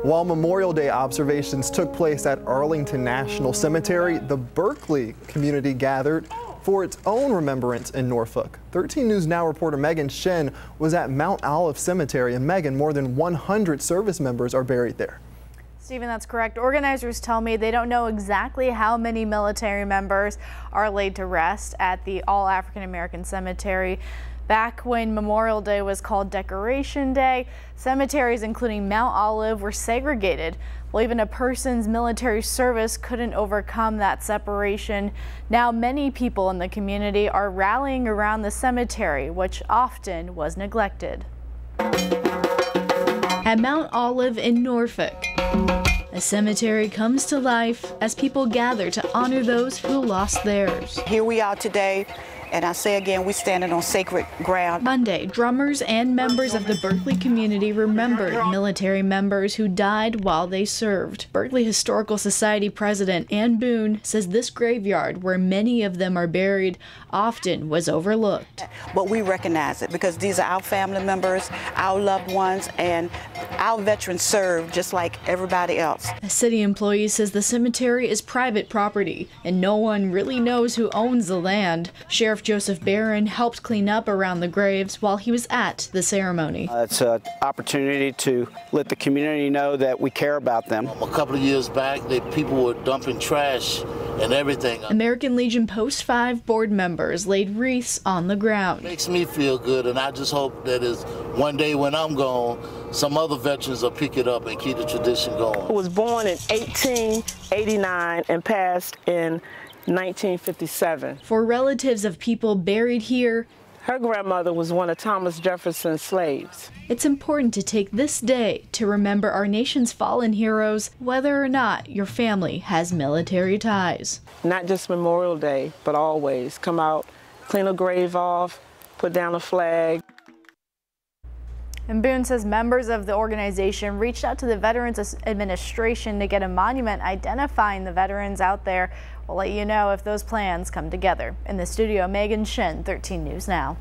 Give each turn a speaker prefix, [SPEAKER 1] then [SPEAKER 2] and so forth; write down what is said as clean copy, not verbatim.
[SPEAKER 1] While Memorial Day observations took place at Arlington National Cemetery, the Berkeley community gathered for its own remembrance in Norfolk. 13 News Now reporter Megan Shen was at Mount Olive Cemetery, and Megan, more than 100 service members are buried there.
[SPEAKER 2] Stephen, that's correct. Organizers tell me they don't know exactly how many military members are laid to rest at the All-African American Cemetery. Back when Memorial Day was called Decoration Day, cemeteries including Mount Olive were segregated. Well, even a person's military service couldn't overcome that separation. Now many people in the community are rallying around the cemetery, which often was neglected.
[SPEAKER 3] At Mount Olive in Norfolk, a cemetery comes to life as people gather to honor those who lost theirs.
[SPEAKER 4] Here we are today, and I say again, we're standing on sacred ground.
[SPEAKER 3] Monday, drummers and members of the Berkeley community remembered military members who died while they served. Berkeley Historical Society President Ann Boone says this graveyard, where many of them are buried, often was overlooked.
[SPEAKER 4] But we recognize it because these are our family members, our loved ones, and our veterans served just like everybody else.
[SPEAKER 3] A city employee says the cemetery is private property and no one really knows who owns the land. Sheriff Joseph Barron helped clean up around the graves while he was at the ceremony.
[SPEAKER 5] It's an opportunity to let the community know that we care about them.
[SPEAKER 6] A couple of years back, people were dumping trash and everything.
[SPEAKER 3] American Legion Post 5 board members laid wreaths on the ground.
[SPEAKER 6] It makes me feel good, and I just hope that is one day when I'm gone, some other veterans will pick it up and keep the tradition going.
[SPEAKER 7] I was born in 1889 and passed in 1957.
[SPEAKER 3] For relatives of people buried here,
[SPEAKER 7] her grandmother was one of Thomas Jefferson's slaves.
[SPEAKER 3] It's important to take this day to remember our nation's fallen heroes, whether or not your family has military ties.
[SPEAKER 7] Not just Memorial Day, but always. Come out, clean a grave off, put down a flag.
[SPEAKER 2] And Boone says members of the organization reached out to the Veterans Administration to get a monument identifying the veterans out there. We'll let you know if those plans come together. In the studio, Megan Shen, 13 News Now.